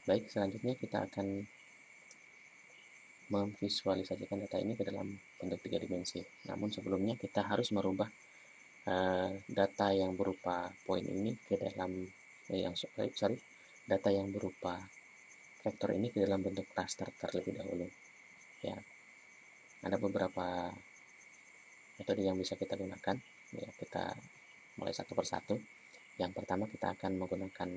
Baik, selanjutnya kita akan memvisualisasikan data ini ke dalam bentuk 3 dimensi. Namun sebelumnya kita harus merubah data yang berupa poin ini ke dalam data yang berupa vektor ini ke dalam bentuk raster terlebih dahulu. Ya, ada beberapa metode yang bisa kita gunakan. Ya, kita mulai satu persatu. Yang pertama kita akan menggunakan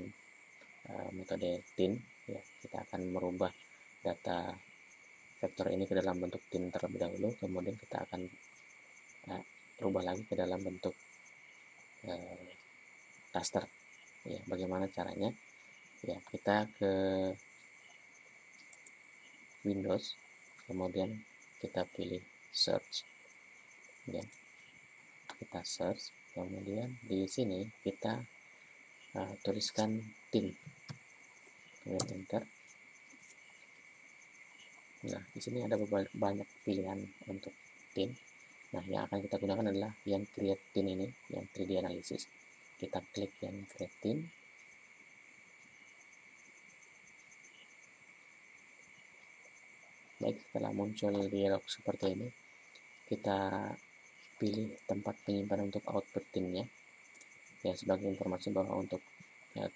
metode tin. Ya, kita akan merubah data vektor ini ke dalam bentuk tin terlebih dahulu, kemudian kita akan rubah lagi ke dalam bentuk raster. Ya, bagaimana caranya? Ya, kita ke Windows, kemudian kita pilih search. Ya, kita search, kemudian di sini kita tuliskan tin, kemudian enter. Nah, di sini ada banyak pilihan untuk tin. Nah, yang akan kita gunakan adalah yang create tin ini, yang 3D analysis. Kita klik yang create tin. Baik, setelah muncul dialog seperti ini, kita pilih tempat penyimpanan untuk output tinnya. Ya, sebagai informasi bahwa untuk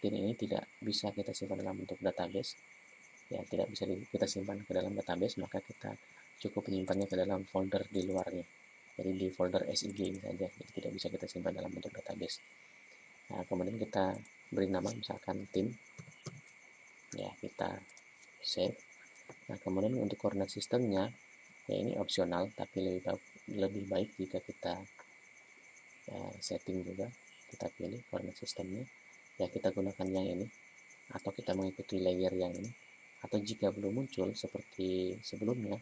tin ini tidak bisa kita simpan dalam bentuk database. Ya, tidak bisa kita simpan ke dalam database, maka kita cukup menyimpannya ke dalam folder di luarnya. Jadi di folder SIG saja, jadi tidak bisa kita simpan dalam bentuk database. Nah, kemudian kita beri nama misalkan tin. Ya, kita save. Nah, kemudian untuk koordinat sistemnya, ya ini opsional, tapi lebih baik jika kita setting juga. Kita pilih koordinat sistemnya. Ya, kita gunakan yang ini, atau kita mengikuti layer yang ini. Atau jika belum muncul seperti sebelumnya,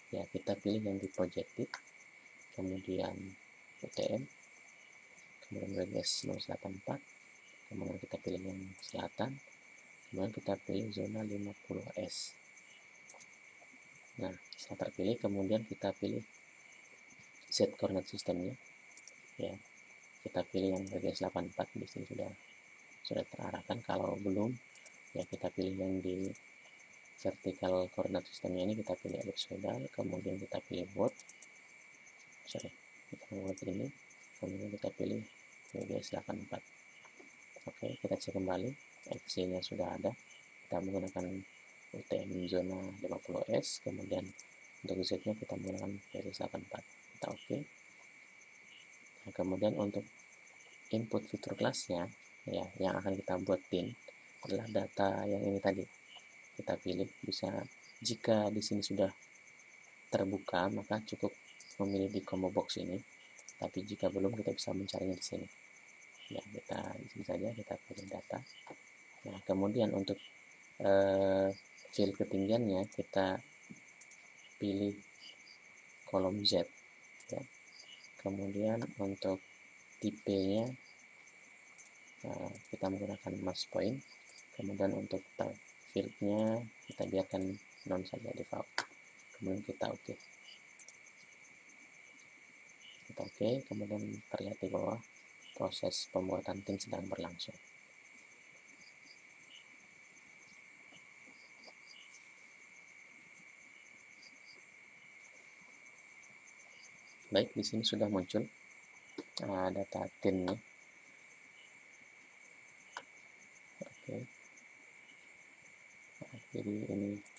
ya kita pilih yang di projected, kemudian UTM, kemudian radius 084, kemudian kita pilih yang selatan, kemudian kita pilih zona 50S. Nah, setelah terpilih, kemudian kita pilih set koordinat sistemnya. Ya, kita pilih yang radius 84, di sini sudah terarahkan. Kalau belum, ya kita pilih yang di vertikal koordinat sistemnya ini, kita pilih ellipsoidal, kemudian kita pilih word. Kita word ini, kemudian kita pilih radius 84. Oke, kita cek kembali, FC-nya sudah ada. Kita menggunakan UTM zona 50S, kemudian untuk Z-nya kita menggunakan radius 84. Kita oke. Nah, kemudian untuk input fitur kelasnya, ya yang akan kita buat tin adalah data yang ini tadi. Kita pilih, bisa jika di sini sudah terbuka maka cukup memilih di combo box ini, tapi jika belum kita bisa mencarinya di sini. Ya, kita di sini saja kita pilih data. Nah, kemudian untuk field ketinggiannya kita pilih kolom Z. Ya. Kemudian untuk tipenya kita menggunakan mask point. Kemudian untuk fieldnya kita biarkan non saja, default. Kemudian kita oke. Kita oke, kemudian terlihat di bawah proses pembuatan tin sedang berlangsung. Baik, di sini sudah muncul data tinnya. Oke. Nah, jadi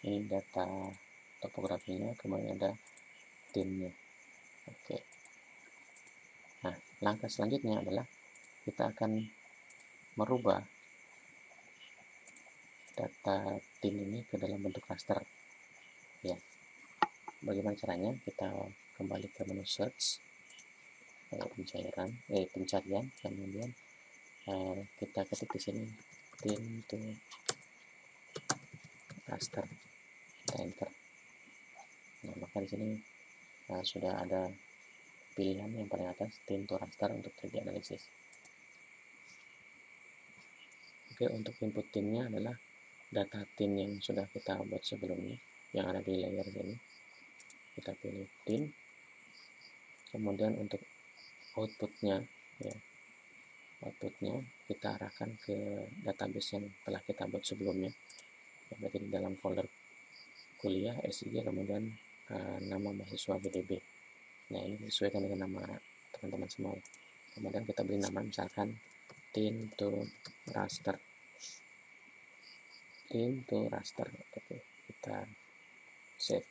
ini data topografinya, kemudian ada tinnya. Oke. Nah, langkah selanjutnya adalah kita akan merubah data tin ini ke dalam bentuk raster. Ya, bagaimana caranya? Kita kembali ke menu search, pencarian, kemudian kita ketik di sini tin to raster, kita enter. Nah, maka di sini sudah ada pilihan yang paling atas, tin to raster untuk 3D analysis. Oke, untuk input tinnya adalah data tin yang sudah kita buat sebelumnya, yang ada di layer ini. Kita pilih tin, kemudian untuk outputnya, ya, outputnya kita arahkan ke database yang telah kita buat sebelumnya. berarti di dalam folder kuliah SIG, kemudian nama mahasiswa GDB. Nah, ini disesuaikan dengan nama teman-teman semua. Kemudian kita beri nama misalkan Team to Raster. Oke, kita save.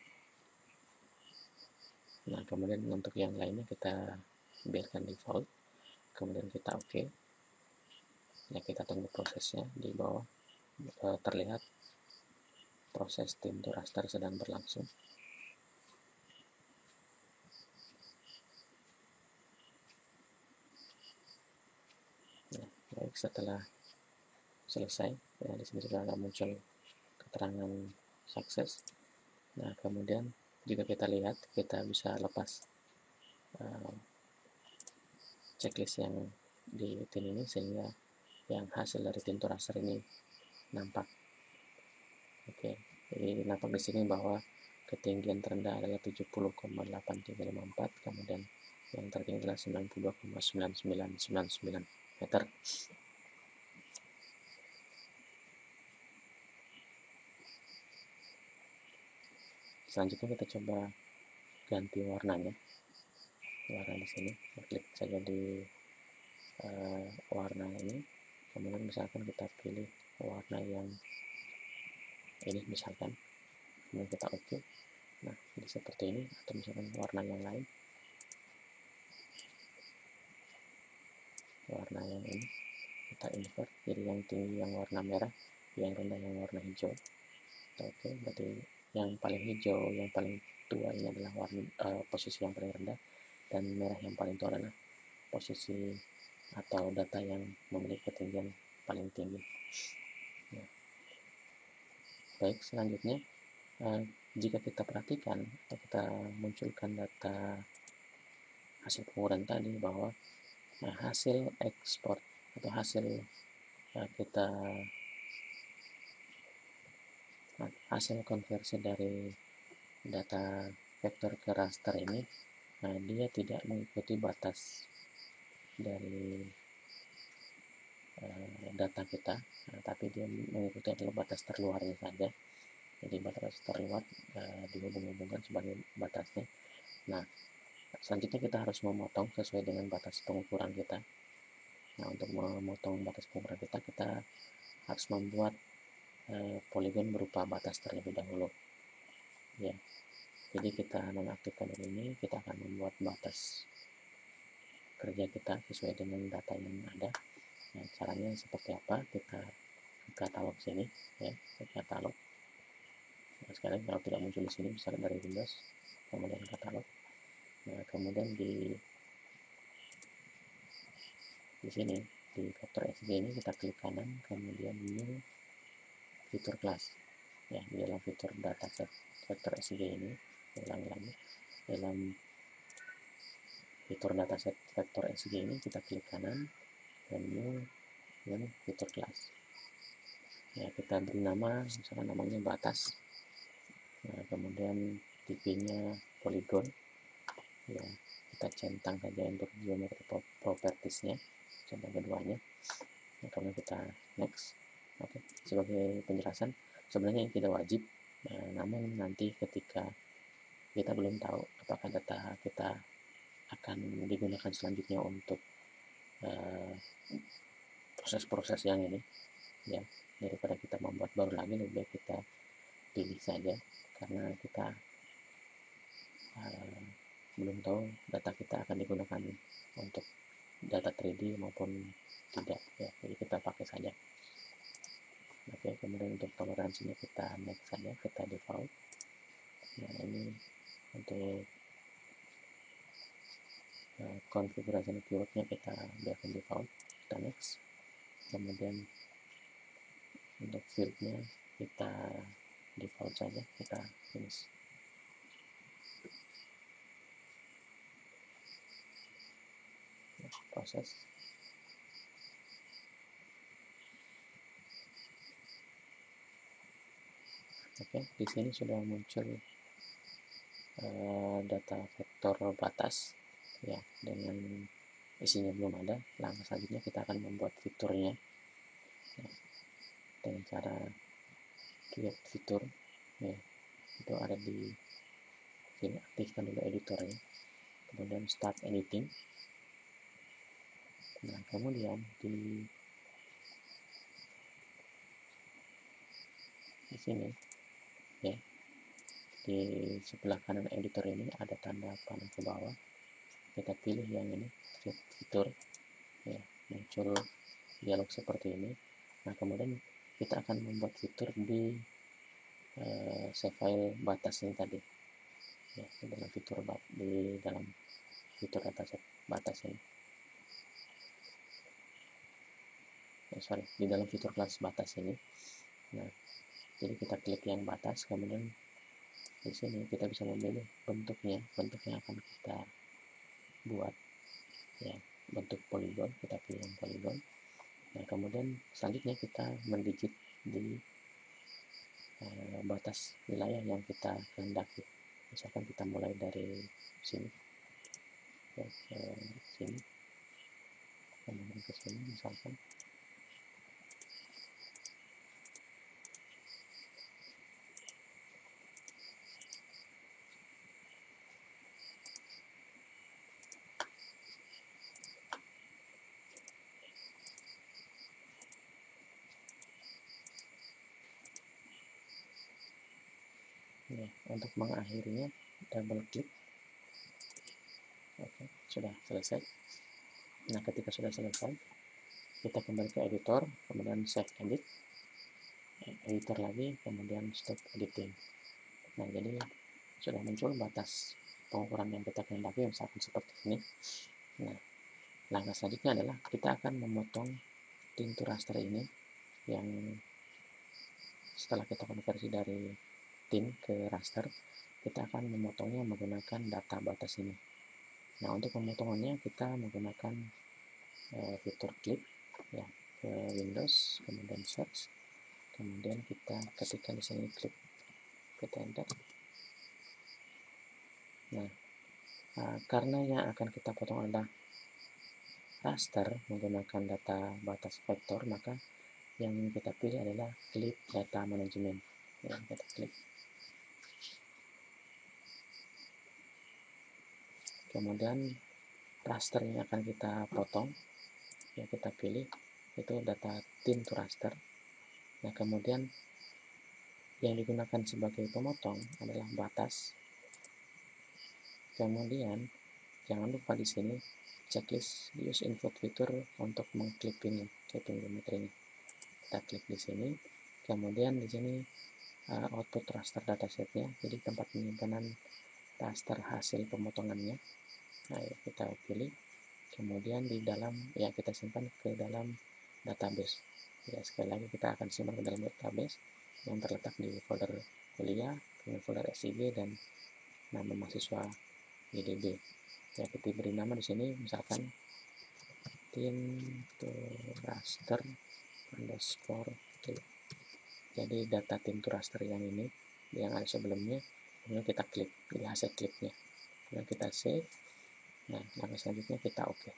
Nah, kemudian untuk yang lainnya kita biarkan default, kemudian kita oke. Ya, kita tunggu prosesnya. Di bawah terlihat proses Team to Raster sedang berlangsung. Nah, baik, setelah selesai, ya, di sini sudah muncul keterangan sukses. Nah, kemudian jika kita lihat, kita bisa lepas checklist yang di tim ini sehingga yang hasil dari Team to Raster ini nampak. Oke, jadi nampak di sini bahwa ketinggian terendah adalah 70,8354, kemudian yang tertinggi adalah 92,9999 meter. Selanjutnya kita coba ganti warnanya. Warna di sini, klik saja di warna ini, kemudian misalkan kita pilih warna yang ini misalkan, kemudian kita oke. Nah, jadi seperti ini, atau misalkan warna yang lain, warna yang ini kita invert, jadi yang tinggi yang warna merah, yang rendah yang warna hijau. Oke, berarti yang paling hijau, yang paling tua ini adalah warna posisi yang paling rendah, dan merah yang paling tua adalah posisi atau data yang memiliki ketinggian paling tinggi. Nah, baik, selanjutnya jika kita perhatikan atau kita munculkan data hasil pengukuran tadi, bahwa hasil ekspor atau hasil hasil konversi dari data vektor ke raster ini, dia tidak mengikuti batas dari data kita, tapi dia mengikuti adalah batas terluarnya saja. Jadi batas terluar dihubung-hubungkan sebagai batasnya. Nah, selanjutnya kita harus memotong sesuai dengan batas pengukuran kita. Nah, untuk memotong batas pengukuran kita harus membuat poligon berupa batas terlebih dahulu. Ya, jadi kita nonaktifkan ini, kita akan membuat batas kerja kita sesuai dengan data yang ada. Nah, caranya seperti apa? Kita ke katalog sini, ya, ke katalog. Nah, sekarang kalau tidak muncul di sini, bisa dari Windows, kemudian katalog. Nah, kemudian di sini di vektor SG ini kita klik kanan, kemudian new fitur class. Ya, di dalam fitur dataset vektor SG ini, ulangi lagi, dalam fitur dataset vektor SG ini kita klik kanan, dan new fitur class. Ya, kita beri nama, misalnya namanya batas. Nah, kemudian tipenya polygon. Ya, kita centang saja untuk geometri propertiesnya, contoh keduanya. Nah, kemudian kita next. Oke, sebagai penjelasan, sebenarnya ini tidak wajib, namun nanti ketika kita belum tahu apakah data kita akan digunakan selanjutnya untuk proses-proses yang ini, ya, daripada kita membuat baru lagi, lebih baik kita pilih saja, karena kita belum tahu data kita akan digunakan untuk data 3D maupun tidak, ya, jadi kita pakai saja. Oke, kemudian untuk toleransinya kita next saja, kita default. Nah, ini untuk konfigurasi keywordnya kita biarkan default, kita next. Kemudian untuk fieldnya kita default saja, kita finish. Proses. Oke, di sini sudah muncul data vektor batas, ya, dengan isinya belum ada. Langkah selanjutnya kita akan membuat fiturnya, ya, dengan cara create fitur ya, itu ada di sini. Aktifkan dulu editornya, kemudian start editing. Nah kemudian di sini ya, di sebelah kanan editor ini ada tanda panah ke bawah, kita pilih yang ini, create fitur ya, muncul dialog seperti ini. Nah kemudian kita akan membuat fitur di save file batas ini tadi ya, di dalam fitur dataset batas ini, di dalam fitur kelas batas ini. Nah jadi kita klik yang batas, kemudian di sini kita bisa memilih bentuk yang akan kita buat ya, bentuk poligon, kita pilih yang poligon. Nah kemudian selanjutnya kita mendigit di batas wilayah yang kita kehendaki. Misalkan kita mulai dari sini ya, ke sini, kemudian ke sini misalkan. Ya, untuk mengakhirinya double klik. Oke, sudah selesai. Nah ketika sudah selesai, kita kembali ke editor, kemudian save edit, editor lagi, kemudian stop editing. Nah jadi sudah muncul batas pengukuran yang kita kehendaki, misalkan seperti ini. Nah langkah selanjutnya adalah kita akan memotong tint to raster ini, yang setelah kita konversi dari tint ke raster, kita akan memotongnya menggunakan data batas ini. Nah untuk pemotongannya kita menggunakan fitur clip ya, ke Windows, kemudian search, kemudian kita ketikkan di sini clip, kita enter. Nah karena yang akan kita potong adalah raster menggunakan data batas vektor, maka yang kita pilih adalah clip data management ya, kita klik. Kemudian raster yang akan kita potong ya, kita pilih itu data tint to raster. Nah kemudian yang digunakan sebagai pemotong adalah batas. Kemudian jangan lupa di sini checklist use input fitur untuk mengklip ini, clipping geometry ini. Kita klik di sini. Kemudian di sini output raster datasetnya, jadi tempat penyimpanan raster hasil pemotongannya. Nah ya, kita pilih. Kemudian di dalam ya kita simpan ke dalam database. Ya sekali lagi kita akan simpan ke dalam database yang terletak di folder kuliah, folder SIG dan nama mahasiswa IDB. Ya kita beri nama di sini misalkan tint to raster underscore clip. Jadi data tint to raster yang ini yang ada sebelumnya, kemudian kita klik di hasil klipnya, kemudian kita save. Nah langkah selanjutnya kita oke.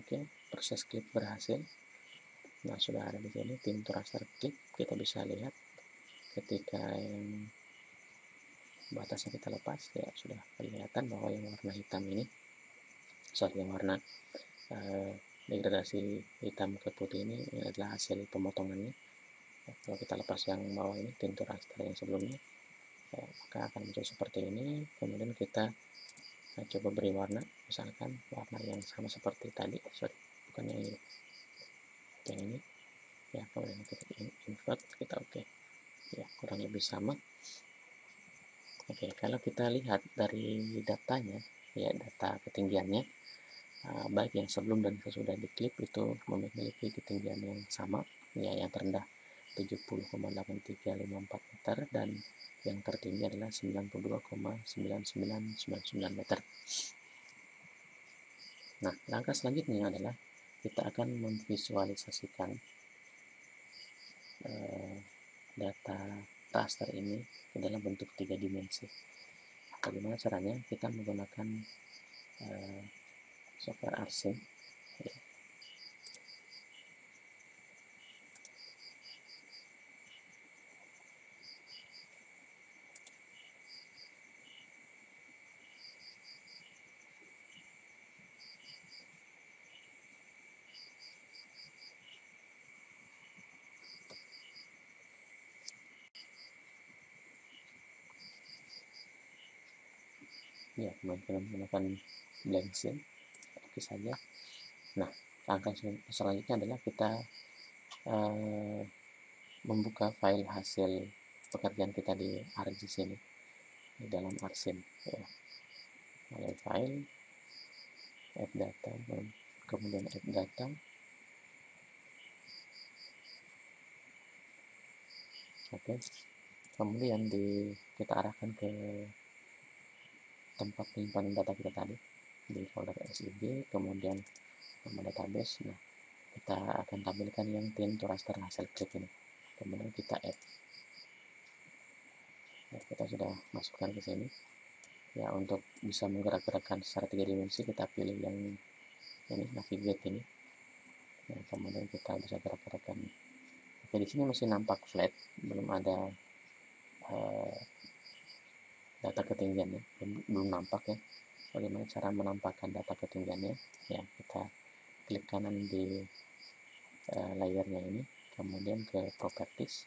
Oke, proses klip berhasil. Nah sudah ada di sini tint to raster klip. Kita bisa lihat ketika yang batasnya kita lepas ya, sudah kelihatan bahwa yang warna hitam ini, yang warna degradasi hitam ke putih ini adalah hasil pemotongannya. Kalau kita lepas yang bawah ini tint to raster yang sebelumnya, maka akan muncul seperti ini. Kemudian kita coba beri warna, misalkan warna yang sama seperti tadi, bukan yang ini, yang ini ya. Kemudian kita invert, kita oke ya, kurang lebih sama. Oke, kalau kita lihat dari datanya ya, data ketinggiannya baik yang sebelum dan sesudah diklip itu memiliki ketinggian yang sama ya, yang terendah 70,8354 meter dan yang tertinggi adalah 92,9999 meter. Nah langkah selanjutnya adalah kita akan memvisualisasikan data raster ini ke dalam bentuk 3 dimensi. Bagaimana caranya? Kita menggunakan software Arsin. Ya, kemudian menggunakan blank scene, oke saja. Nah, langkah selanjutnya adalah kita membuka file hasil pekerjaan kita di ArcGIS ini, di dalam Arsin. Ya. Mulai file, add data, kemudian add data. Oke, kemudian kita arahkan ke tempat penyimpanan data kita tadi di folder SIB, kemudian nama database. Nah, kita akan tampilkan yang tin to raster hasil klik ini, kemudian kita add. Nah, kita sudah masukkan ke sini. Ya, untuk bisa menggerak-gerakkan secara 3 dimensi, kita pilih yang ini, navigate ini. Nah, kemudian kita bisa gerak-gerakkan. Oke, di sini masih nampak flat, belum ada data ketinggiannya, belum nampak ya. Bagaimana cara menampakkan data ketinggiannya? Ya, kita klik kanan di layernya ini, kemudian ke properties.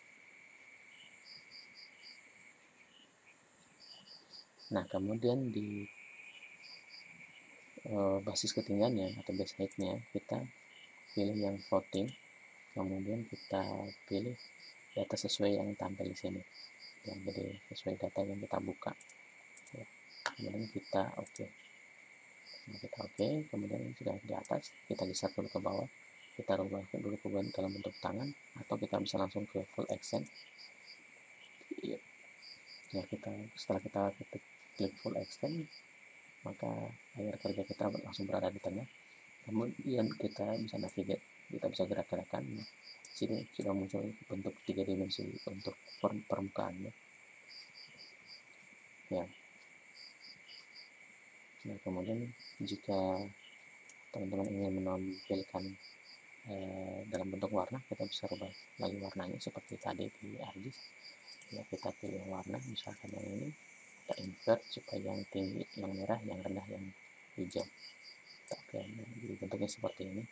Nah, kemudian di basis ketinggiannya atau base height-nya kita pilih yang floating, kemudian kita pilih data sesuai yang tampil di sini, ya, jadi sesuai data yang kita buka. Ya, kemudian kita oke. Nah, kita oke, kemudian sudah di atas, kita geser dulu ke bawah, kita rubah dulu ke dalam bentuk tangan, atau kita bisa langsung ke full extend. Ya, setelah kita klik full extend, maka layar kerja kita langsung berada di tengah. Kemudian kita bisa navigate, kita bisa gerak-gerakan. Nah, sini sudah muncul bentuk 3 dimensi untuk permukaannya. Ya. Nah, kemudian jika teman-teman ingin menampilkan dalam bentuk warna, kita bisa rubah lagi warnanya seperti tadi di ArcGIS. Ya, kita pilih warna, misalkan yang ini, kita invert supaya yang tinggi yang merah, yang rendah yang hijau. Oke, nah, jadi bentuknya seperti ini.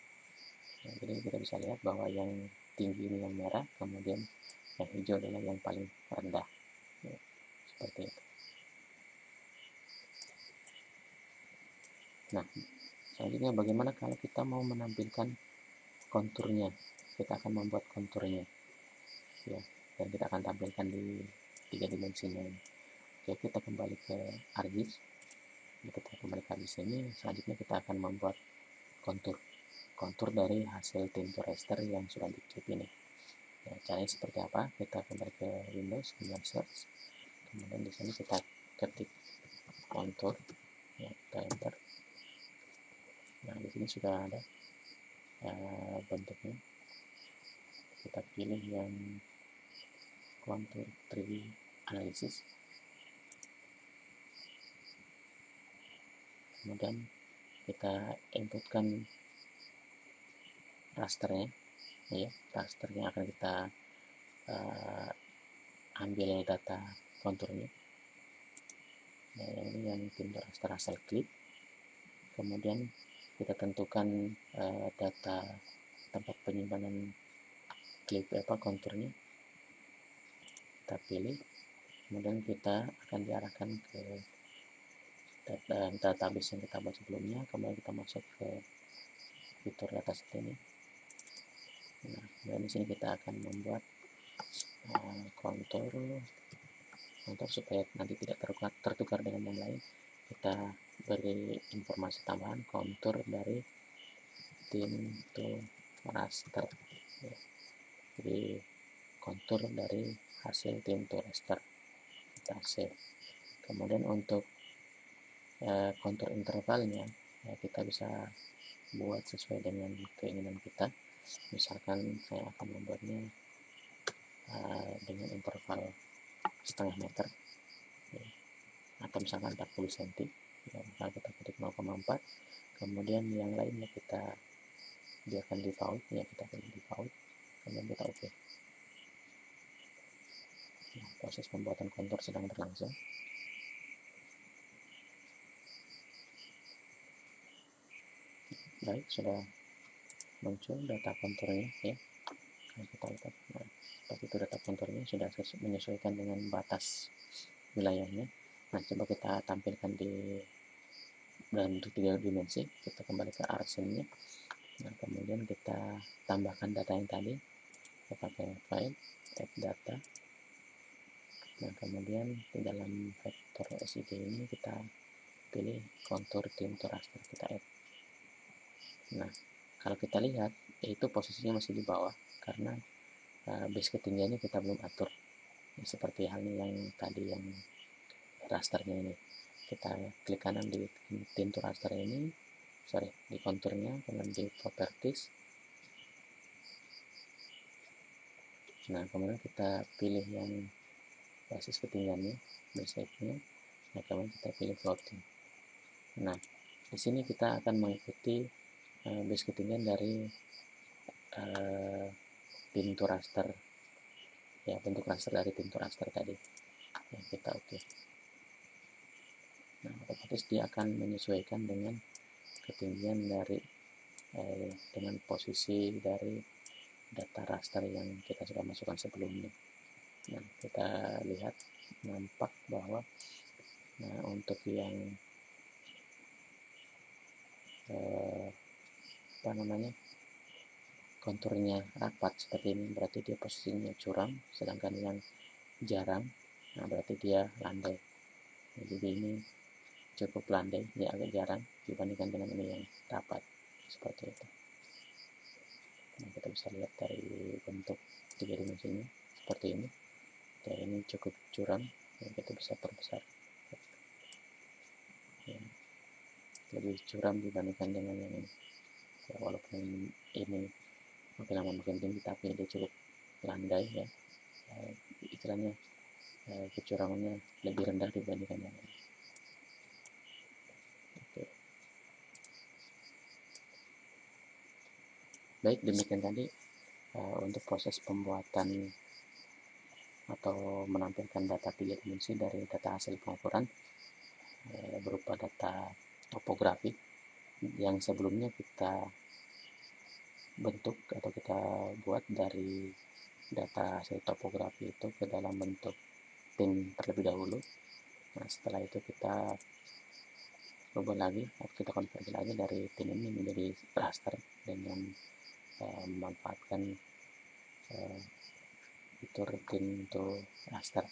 Nah, jadi kita bisa lihat bahwa yang tinggi ini yang merah, kemudian yang hijau adalah yang paling rendah. Ya, seperti itu. Nah, selanjutnya bagaimana kalau kita mau menampilkan konturnya? Kita akan membuat konturnya, ya, dan kita akan tampilkan di 3 dimensinya ini. Oke, kita kembali ke ArcGIS. Kita kembali ke ArcGIS ini. Selanjutnya kita akan membuat kontur dari hasil tin to raster yang sudah diklik ini. Ya, caranya seperti apa? Kita kembali ke Windows, kemudian search, kemudian di sini kita ketik kontur, ya, kita enter. Nah, di sini sudah ada bentuknya. Kita pilih yang kontur 3D analysis, kemudian kita inputkan rasternya, ya, rasternya akan kita ambil data konturnya. Nah, ini yang tin to raster hasil klik. Kemudian kita tentukan data tempat penyimpanan klik konturnya, kita pilih, kemudian kita akan diarahkan ke database yang kita buat sebelumnya. Kemudian kita masuk ke fitur dataset ini. Nah, kemudian di sini kita akan membuat kontur supaya nanti tidak tertukar dengan yang lain. Kita beri informasi tambahan kontur dari tin to raster, ya. Jadi kontur dari hasil tin to raster, kita save. Kemudian untuk kontur intervalnya, ya, kita bisa buat sesuai dengan keinginan kita. Misalkan saya akan membuatnya dengan interval setengah meter, ya, atau misalkan 40 cm, Nah, kita ketik 0,4, kemudian yang lainnya kita biarkan default, ya kita pilih default, kemudian kita oke. Nah, proses pembuatan kontur sedang berlangsung. Baik, sudah muncul data konturnya ya. Nah, kita lihat, nah, seperti itu data konturnya sudah menyesuaikan dengan batas wilayahnya. Nah, coba kita tampilkan di dalam bentuk 3 dimensi. Kita kembali ke arsennya. Nah, kemudian kita tambahkan data yang tadi. Kita pakai file add data. Nah, kemudian di dalam vektor SIG ini kita pilih kontur tinta raster, kita add. Nah, kalau kita lihat itu posisinya masih di bawah karena base ketinggiannya kita belum atur. Seperti halnya yang tadi yang rasternya ini, kita klik kanan di tinta raster ini, di konturnya, kemudian di properties. Nah, kemudian kita pilih yang basis ketinggiannya, base height-nya. Nah, kemudian kita pilih floating. Nah, di sini kita akan mengikuti base ketinggian dari pintu raster, ya, bentuk raster dari pintu raster tadi. Ya, kita oke. Nah, otomatis dia akan menyesuaikan dengan ketinggian dari dengan posisi dari data raster yang kita sudah masukkan sebelumnya. Nah, kita lihat nampak bahwa untuk yang konturnya rapat seperti ini berarti dia posisinya curam, sedangkan yang jarang, nah berarti dia landai. Jadi ini cukup landai, ya agak jarang dibandingkan dengan ini yang rapat seperti itu. Nah, kita bisa lihat dari bentuk 3 dimensinya seperti ini. Ya, ini cukup curam, ya, kita bisa perbesar. Ya, lebih curam dibandingkan dengan yang ini. Ya, walaupun ini makin lama makin tinggi, tapi dia cukup landai ya. Istilahnya kecuramannya lebih rendah dibandingkan yang lain. Oke. Baik, demikian tadi untuk proses pembuatan atau menampilkan data 3 dimensi dari data hasil pengukuran berupa data topografi yang sebelumnya kita bentuk atau kita buat dari data hasil topografi itu ke dalam bentuk PIN terlebih dahulu. Nah, setelah itu kita ubah lagi, kita konversi lagi dari PIN ini menjadi raster dengan memanfaatkan fitur PIN to raster.